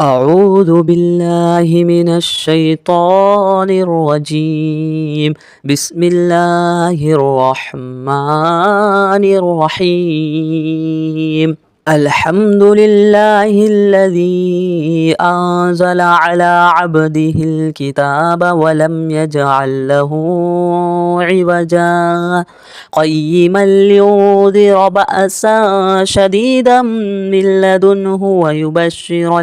أعوذ بالله من الشيطان الرجيم. بسم الله الرحمن الرحيم. الحمد لله الذي أنزل على عبده الكتاب ولم يجعل له عوجا قيما لينذر بأسا شديدا من لدنه ويبشر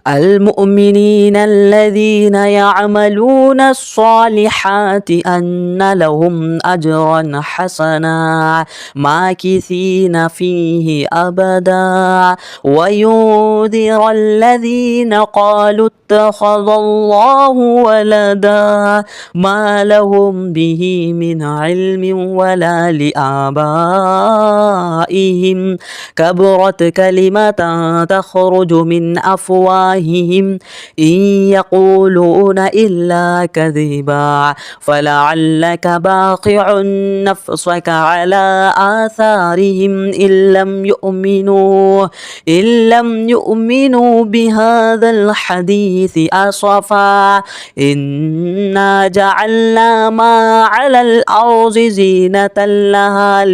المؤمنين الذين يعملون الصالحات أن لهم أجرا حسنا ماكثين فيه أبدا وينذر الذين قالوا اتخذ الله ولدا ما لهم به من علم ولا لآبائهم كبرت كلمة تخرج من أفواههم إن يقولون إلا كذبا فلعلك باقع نفسك على آثارهم إن لم يؤمنوا بهذا الحديث أسفا إنا جعلنا ما على الأرض زينة لها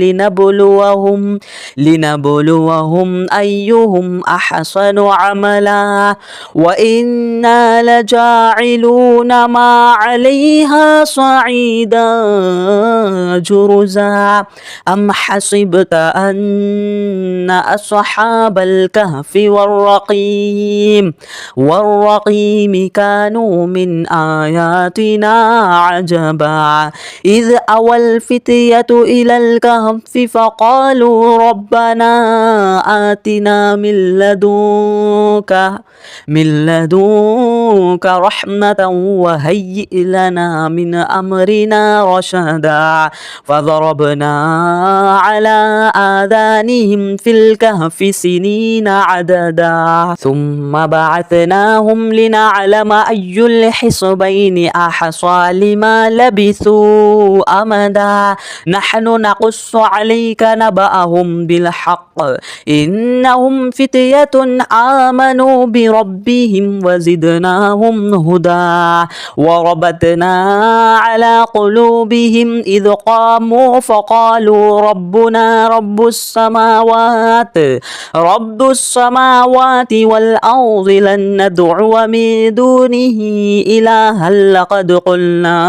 لنبلوهم أيهم أحسن عملا وإنا لجاعلون ما عليها صعيدا جرزا أم حسبت أن أصحاب الكهف والرقيم كانوا من آياتنا عجبا إذ أوى الفتية إلى الكهف فقالوا ربنا آتنا من لدنك رحمة وهيئ لنا من أمرنا رشدا فضربنا على آذانهم في الكهف سنين عددا ثم بعثناهم لنعلم أي الحزبين أحصى لما لبثوا أمدا نحن نقص عليك نبأهم بالحق إنهم فتية آمنوا بربهم وزدناهم هدى وربطنا على قلوبهم إذ قاموا فقالوا ربنا رب السماوات والأرض لن ندعو من دونه إلها لقد قلنا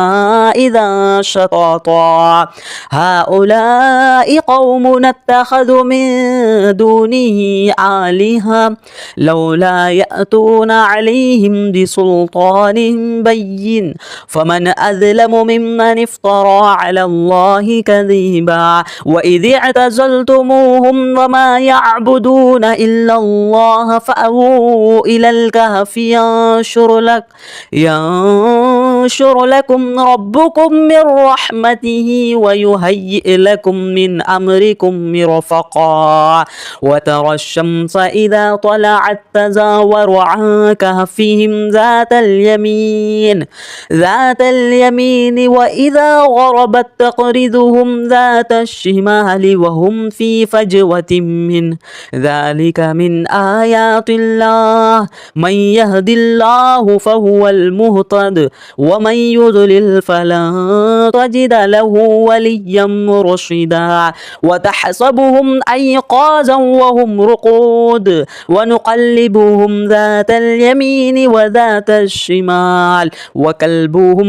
إذا شططا هؤلاء قوم اتخذوا من دونه آلهة لولا يأتون عليهم بسلطان بين فمن أظلم ممن افترى على الله كذبا وإذ اعتزلتموهم وما يعبدون إلا الله فأووا إلى الكهف ينشر لكم ربكم من رحمته ويهيئ لكم من أمركم مرفقا وترى الشمس إذا طلعت تزاور عن كهفهم ذات اليمين وإذا غربت تقرضهم ذات الشمال وهم في فجوة منه ذلك من آيات الله من يهد الله فهو المهتد ومن يضلل فلن تجد له وليا مرشدا وتحسبهم أيقاظا وهم رقود ونقلبهم ذات اليمين وذات الشمال وكلبهم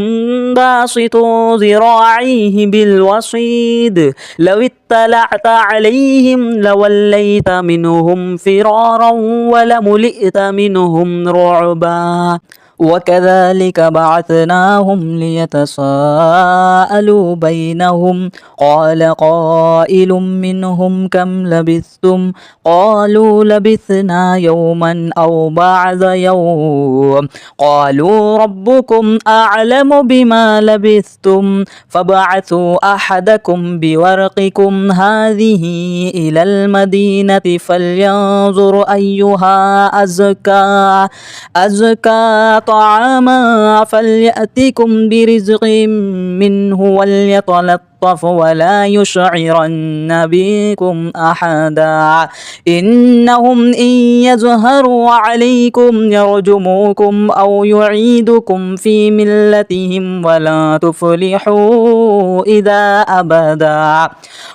باسط ذراعيه بالوصيد لو اطلعت عليهم لوليت منهم فرارا ولملئت منهم رعبا وكذلك بعثناهم ليتساءلوا بينهم قال قائل منهم كم لبثتم قالوا لبثنا يوما أو بعض يوم قالوا ربكم أعلم بما لبثتم فابعثوا أحدكم بورقكم هذه إلى المدينة فلينظر أيها أزكى طعاما فليأتكم برزق منه وليتلطف يتلطف ولا يشعرن بكم أحدا إنهم إن يظهروا عليكم يرجموكم أو يعيدكم في ملتهم ولا تفلحوا إذا أبدا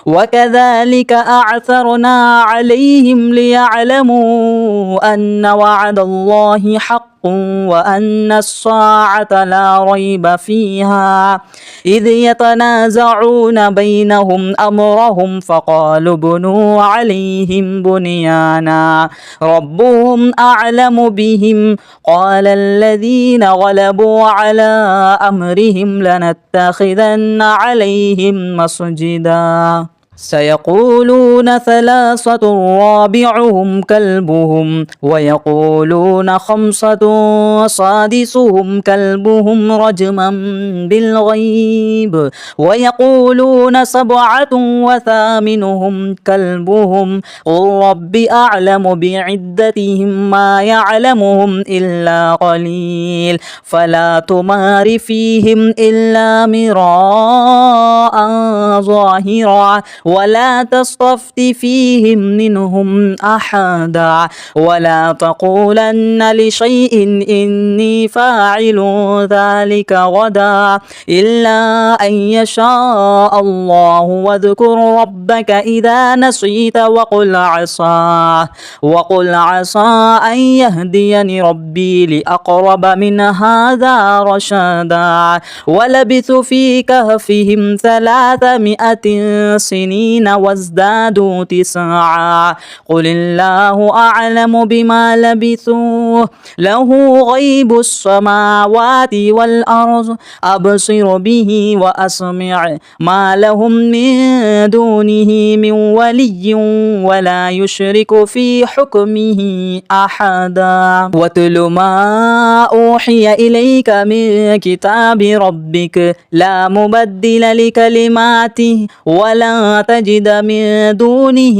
وكذلك أعثرنا عليهم ليعلموا أن وعد الله حق وأن الساعة لا ريب فيها إذ يتنازعون بينهم أمرهم فقالوا بنوا عليهم بنيانا ربهم أعلم بهم قال الذين غلبوا على أمرهم لنتخذن عليهم مسجدا سيقولون ثلاثة رابعهم كلبهم ويقولون خمسة سادسهم كلبهم رجما بالغيب ويقولون سبعة وثامنهم كلبهم قل رب أعلم بعدتهم ما يعلمهم إلا قليل فلا تمار فيهم إلا مراء ظاهرا ولا تستفت فيهم منهم أحدا ولا تقولن لشيء إني فاعل ذلك غدا إلا أن يشاء الله واذكر ربك إذا نسيت وقل عسى أن يهديني ربي لأقرب من هذا رشدا ولبثوا في كهفهم 300 سنين وازدادوا 9 قل الله أعلم بما لبثوا له غيب السماوات والأرض أبصر به وأسمع ما لهم من دونه من ولي ولا يشرك في حكمه أحدا واتل ما أوحي إليك من كتاب ربك لا مبدل لكلماته ولا تجد من دونه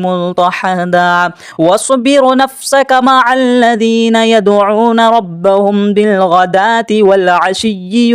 ملتحدا واصبر نفسك مع الذين يدعون ربهم بالغداة والعشي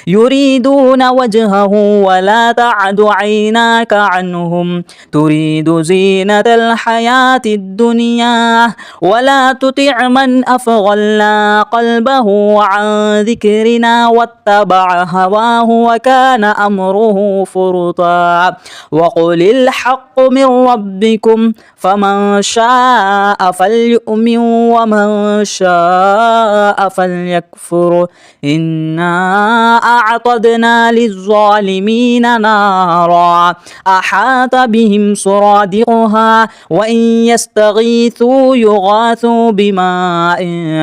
يريدون وجهه ولا تعد عيناك عنهم تريد زينة الحياة الدنيا ولا تطع من أفغلنا قلبه عن ذكرنا واتبع هواه وكان أمره فرطا وقل الحق من ربكم فمن شاء فليؤمن ومن شاء فليكفر إنا أعتدنا للظالمين نارا أحاط بهم سرادقها وإن يستغيثوا يغاثوا بماء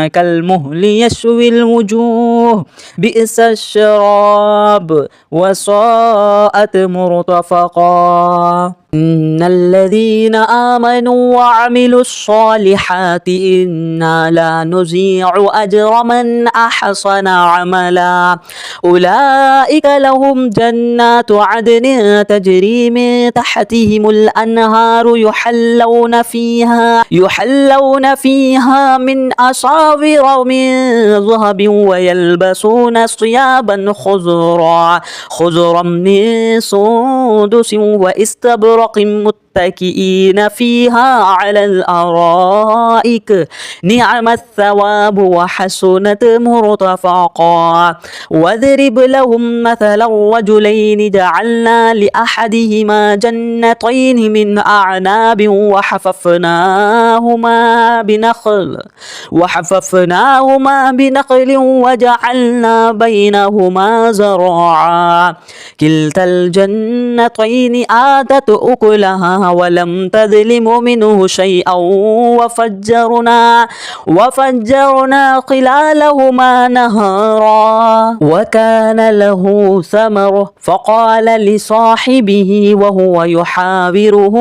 كالمهل يشوي الوجوه بئس الشراب وساءت مرتفقا إن الذين آمنوا وعملوا الصالحات إنا لا نضيع أجر من أحسن عملا أولئك لهم جنات عدن تجري من تحتهم الأنهار يحلون فيها من أساور من ذهب ويلبسون ثيابا خضرا من سندس واستبرق متكئين فيها على الأرائك نعم الثواب وحسنت مرتفقا واضرب لهم مثل الرجلين جعلنا لأحدهما جنتين من أعناب وحففناهما بنخل وجعلنا بينهما زرعا كلتا الجنتين آتت أكلها ولم تظلم منه شيئا وفجرنا خلالهما نهارا وكان له ثمر فقال لصاحبه وهو يحاوره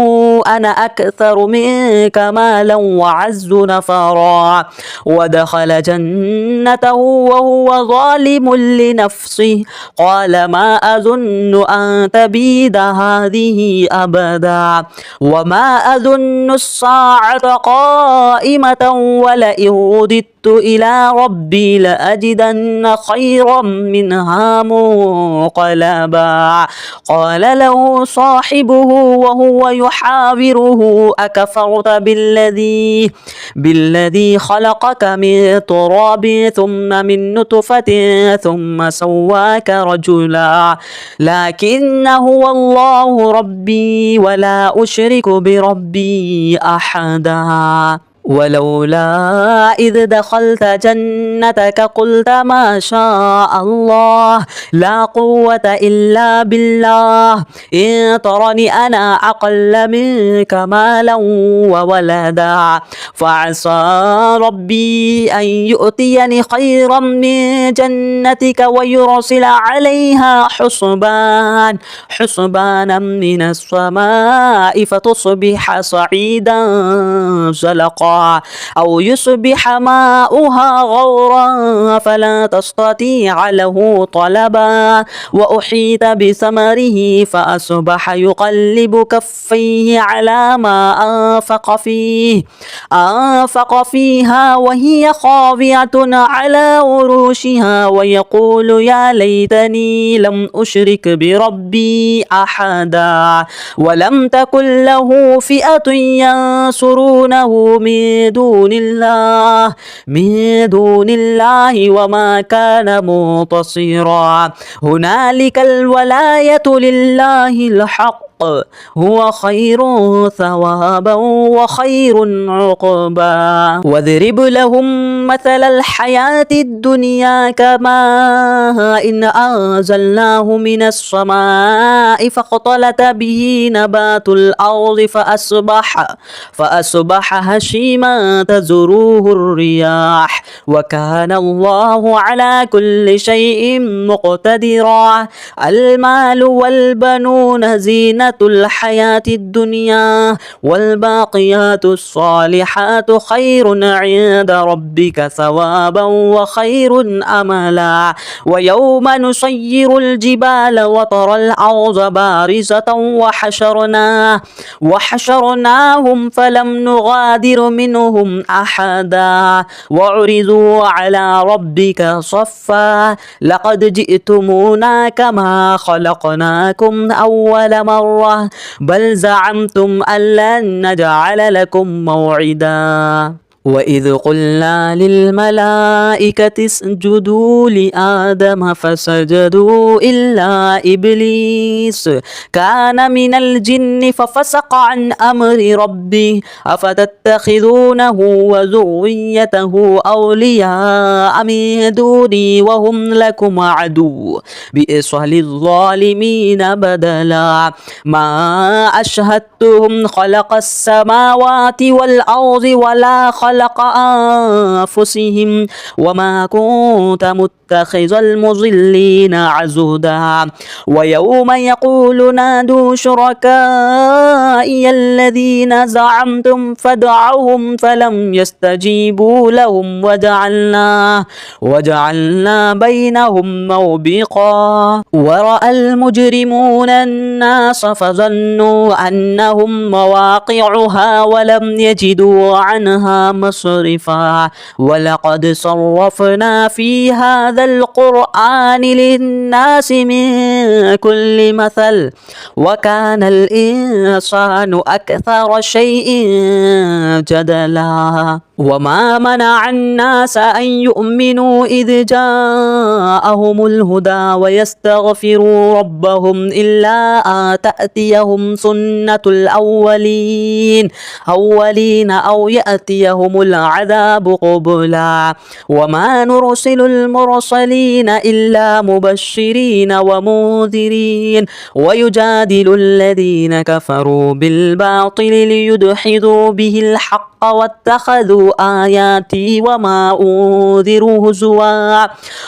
أنا أكثر منك مالا وعز نفرا ودخل جنته وهو ظالم لنفسه قال ما أظن أن تبيد هذه أبدا وما أظن الساعة قائمة ولئن رددت إلى ربي لأجدن خيرا منها منقلبا. قال له صاحبه وهو يحاوره أكفرت بالذي خلقك من تراب ثم من نطفة ثم سواك رجلا لكن هو الله ربي ولا أشرك بربي أحدا. ولولا إذ دخلت جنتك قلت ما شاء الله لا قوة إلا بالله إن ترني أنا أقل منك مالا وولدا فعسى ربي أن يؤتيني خيرا من جنتك ويرسل عليها حسبانا من السماء فتصبح صعيدا زلقا أو يصبح ماؤها غورا فلا تستطيع له طلبا وأحيط بثمره فأصبح يقلب كفيه على ما أنفق فيها وهي خاوية على عروشها ويقول يا ليتني لم أشرك بربي أحدا ولم تكن له فئة ينصرونه من دون الله وما كان منتصرا. هنالك الولاية لله الحق هو خير ثوابا وخير عقبا. واضرب لهم مثل الحياة الدنيا كماء إن أنزلناه من السماء فاختلط به نبات الأرض فأصبح هشيما تذروه الرياح وكان الله على كل شيء مقتدرا. المال والبنون زينة الحياة الدنيا والباقيات الصالحات خير عند ربك ثوابا وخير أملا. ويوم نسير الجبال وترى الأرض بارزة وحشرناهم فلم نغادر منهم أحدا وعرضوا على ربك صفا لقد جئتمونا كما خلقناكم أول مرة بل زعمتم أن لن نجعل لكم موعدا. وإذ قلنا للملائكة اسجدوا لآدم فسجدوا إلا إبليس كان من الجن ففسق عن أمر ربه أفتتخذونه وذريته أولياء من دوني وهم لكم عدو بئس للظالمين بدلا. ما أشهدتهم خلق السماوات والأرض ولا خلق أنفسهم وما كنت متخذ المضلين عضدا. ويوم يقول نادوا شركائي الذين زعمتم فادعوهم فلم يستجيبوا لهم وجعلنا بينهم موبقا. ورأى المجرمون الناس فظنوا أنهم مواقعها ولم يجدوا عنها مصرفا. ولقد صرفنا في هذا القرآن للناس من كل مثل وكان الإنسان أكثر شيء جدلا. وما منع الناس أن يؤمنوا إذ جاءهم الهدى ويستغفروا ربهم إلا أن تأتيهم سنة الأولين أو يأتيهم العذاب قبلا. وما نرسل المرسلين إلا مبشرين ومنذرين ويجادل الذين كفروا بالباطل ليدحضوا به الحق واتخذوا آياتي وما أنذروا هزوا.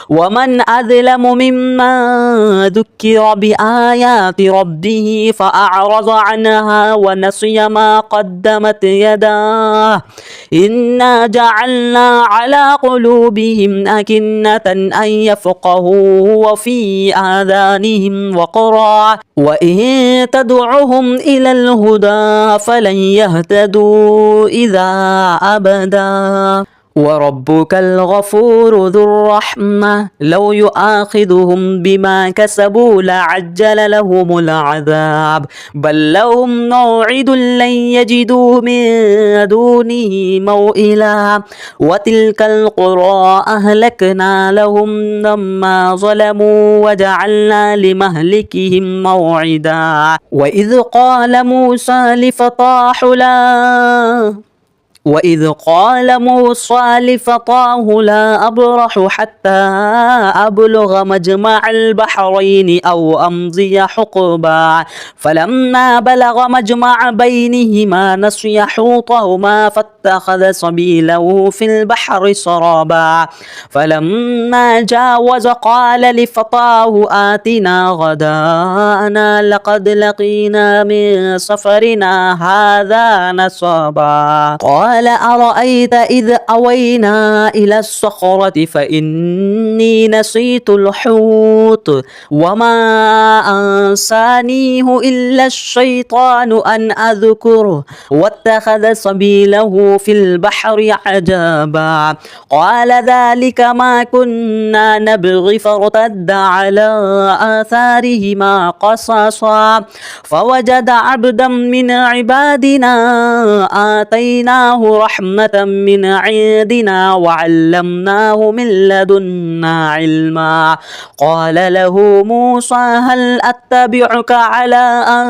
ومن أظلم ممن ذكر بآيات ربه فأعرض عنها ونسي ما قدمت يداه إنا جعلنا على قلوبهم أكنة من أن يفقهوه وفي آذانهم وقرا وإن تدعهم إلى الهدى فلن يهتدوا إذا أبدا وربك الغفور ذو الرحمة لو يؤاخذهم بما كسبوا لعجل لهم العذاب بل لهم موعد لن يجدوا من دونه موئلا وتلك القرى أهلكنا لهم لما ظلموا وجعلنا لمهلكهم موعدا وإذ قال موسى لفتاه لا أبرح حتى أبلغ مجمع البحرين أو أمضي حقبا فلما بلغ مجمع بينهما نسي حوطهما فاتخذ سبيله في البحر سرابا فلما جاوز قال لفتاه آتنا غداءنا لقد لقينا من سفرنا هذا نصبا قال أرأيت إذ أوينا إلى الصخرة فإني نسيت الحوت وما أنسانيه إلا الشيطان أن أذكره واتخذ سبيله في البحر عجبا قال ذلك ما كنا نبغي فارتد على آثارهما قصصا فوجد عبدا من عبادنا آتيناه رحمة من عندنا وعلمناه من لدنا علما قال له موسى هل أتبعك على أن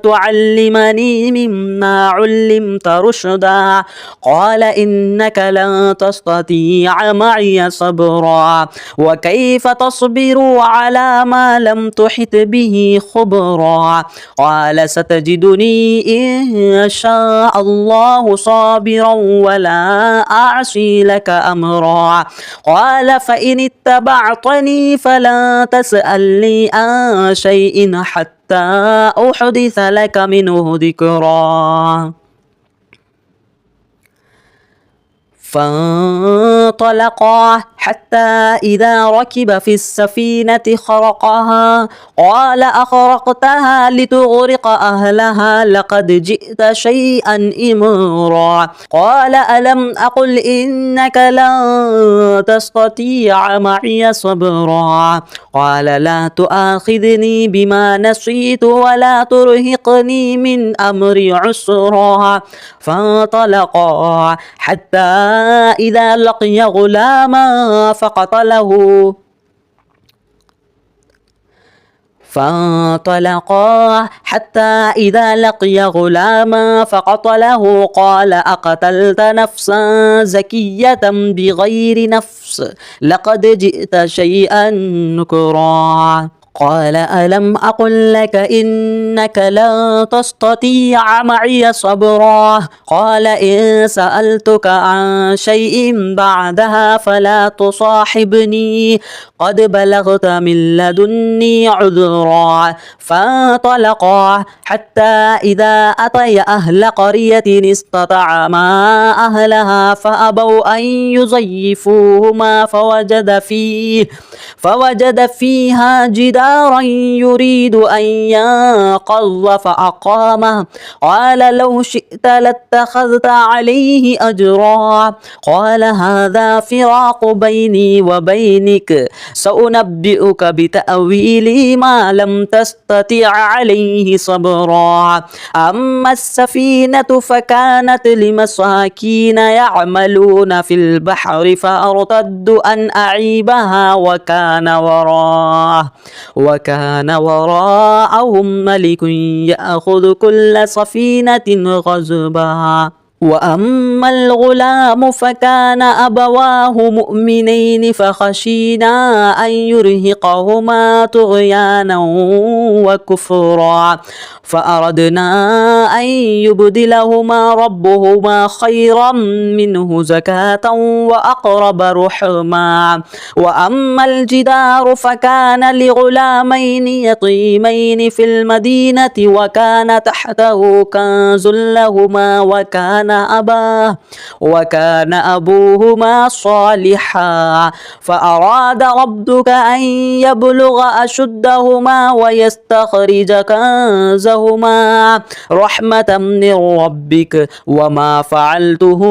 تعلمني مما علمت رشدا قال إنك لن تستطيع معي صبرا وكيف تصبر على ما لم تحط به خبرا قال ستجدني إن شاء الله صابرا ولا أعصي لك أمرا قال فإن اتبعتني فلا تسألني عن شيء حتى أحدث لك منه ذكرا فانطلقا حتى إذا ركب في السفينة خرقها قال أخرقتها لتغرق أهلها لقد جئت شيئا إمرا قال ألم أقل إنك لن تستطيع معي صبرا قال لا تؤاخذني بما نسيت ولا ترهقني من أمري عسرا فانطلقا حتى إذا لقي غلاما فانطلقا حتى إذا لقي غلاما فقتله قال أقتلت نفسا زكية بغير نفس لقد جئت شيئا نكرا قال ألم أقل لك إنك لن تستطيع معي صبرا قال إن سألتك عن شيء بعدها فلا تصاحبني قد بلغت من لدني عذرا فانطلقا حتى إذا أتيا أهل قرية استطعما أهلها فأبوا أن يضيفوهما فوجد فيها جدارا يريد أن ينقض فأقامه قال لو شئت لاتخذت عليه أجرا قال هذا فراق بيني وبينك سأنبئك بتأويل ما لم تستطع عليه صبرا أما السفينة فكانت لمساكين يعملون في البحر فأرتدوا أن أعيبها وكان وراءهم ملك يأخذ كل سفينة غصبا وأما الغلام فكان أبواه مؤمنين فخشينا أن يرهقهما طغيانا وكفرا فأردنا أن يبدلهما ربهما خيرا منه زكاة وأقرب رحما وأما الجدار فكان لغلامين يتيمين في المدينة وكان تحته كنز لهما وكان وكان أبوهما صالحا فأراد ربك أن يبلغ أشدهما ويستخرج كنزهما رحمة من ربك وما فعلته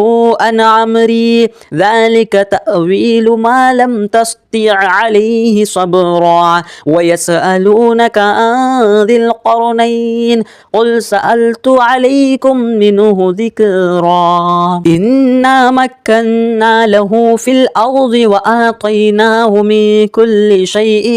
عن أمري ذلك تأويل ما لم تستطع عليه صبرا ويسألونك عن ذي القرنين قل سألت عليكم منه ذكرا إنا مكنا له في الأرض وآتيناه من كل شيء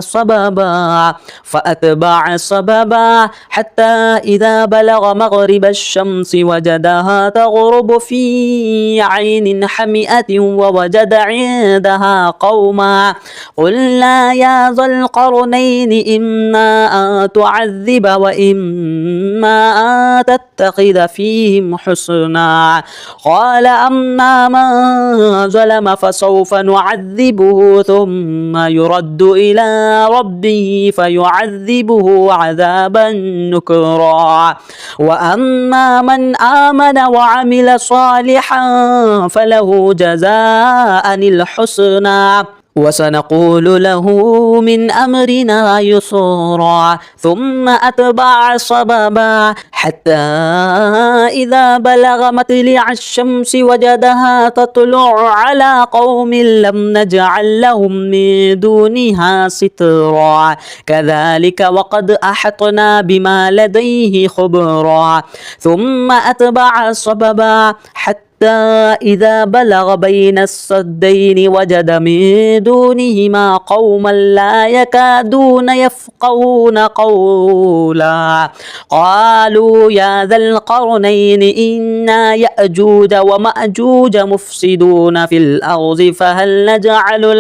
سببا فأتبع سببا حتى إذا بلغ مغرب الشمس وجدها تغرب في عين حمئة ووجد عندها قوما قلنا يا ذا القرنين إما أن تعذب وإما أن تتخذ فيهم حسنا قال أما من ظلم فسوف نعذبه ثم يرد إلى ربه فيعذبه عذابا نكرا وأما من آمن وعمل صالحا فله جزاء الحسنى وسنقول له من أمرنا يسرا ثم أتبع سببا حتى إذا بلغ مطلع الشمس وجدها تطلع على قوم لم نجعل لهم من دونها سترا كذلك وقد أحطنا بما لديه خبرا ثم أتبع سببا حتى إذا بلغ بين السدين وجد من دونهما قوما لا يكادون يفقهون قولا قالوا يا ذا القرنين إنا يأجوج ومأجوج مفسدون في الأرض فهل نجعل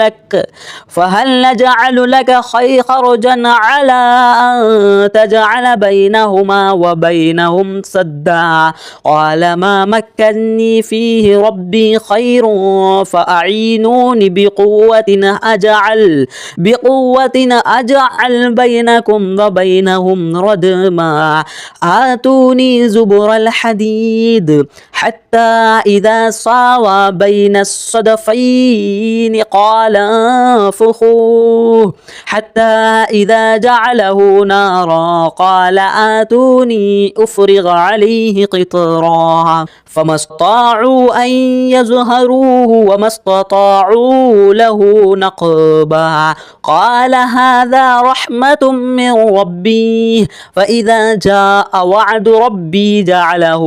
لك خرجا على أن تجعل بينهما وبينهم سدا قال ما مكني فيه ربي خير فأعينوني بقوة أجعل بينكم وبينهم ردما آتوني زبر الحديد حتى إذا ساوى بين الصدفين قال انفخوه حتى إذا جعله نارا قال آتوني أفرغ عليه قطرا فما استطاعوا أن يظهروه وما استطاعوا له نقبا قال هذا رحمة من ربي فإذا جاء وعد ربي جعله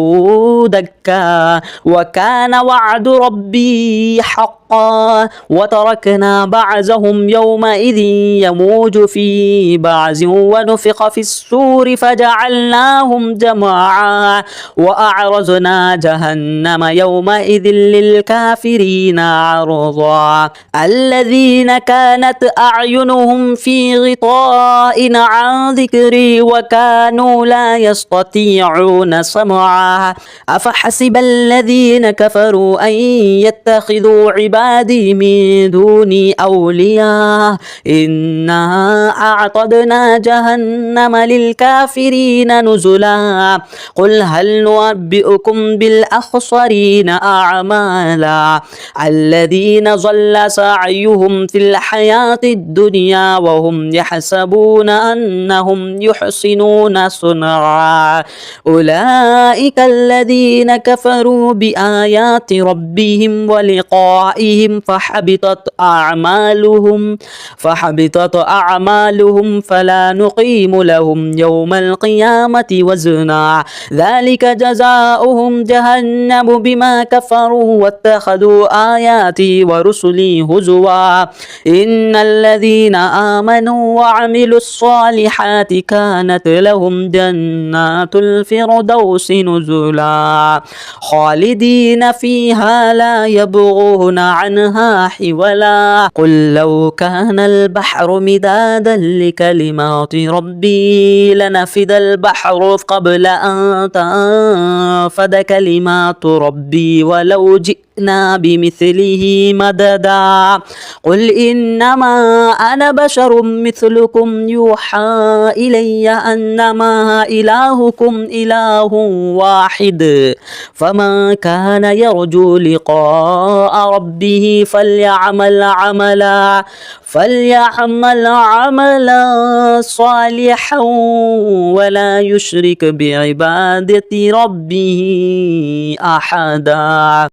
دكا وكان وعد ربي حقا وتركنا بعضهم يومئذ يموج في بعض ونفخ في السور فجعلناهم جماعا وأعرضنا جهنم يومئذ للكافرين عرضا الذين كانت أعينهم في غطاء عن ذكري وكانوا لا يستطيعون سمعا أفحسب الذين كفروا أن يتخذوا عبادي من دوني أولياء إنا أعتدنا جهنم للكافرين نزلا قل هل ننبئكم بالأخسرين أعمالا الذين ضل سعيهم في الحياة الدنيا وهم يحسبون أنهم يحسنون صنعا أولئك الذين كفروا بآيات ربهم ولقائهم فحبطت أعمالهم فلا نقيم لهم يوم القيامة وزنا ذلك جزاؤهم جهنم بما كفروا واتخذوا آياتي ورسلي هزوا إن الذين آمنوا وعملوا الصالحات كانت لهم جنات الفردوس نزلا خالدين فيها لا يبغون عنها حولا قل لو كان البحر مدادا لكلمات ربي لنفد البحر قبل أن تنفد كلمات ربي ولو جئت جئنا بمثله مددا قل إنما أنا بشر مثلكم يوحى إلي أنما إلهكم إله واحد فمن كان يرجو لقاء ربه فليعمل عملا صالحا ولا يشرك بعبادة ربه أحدا.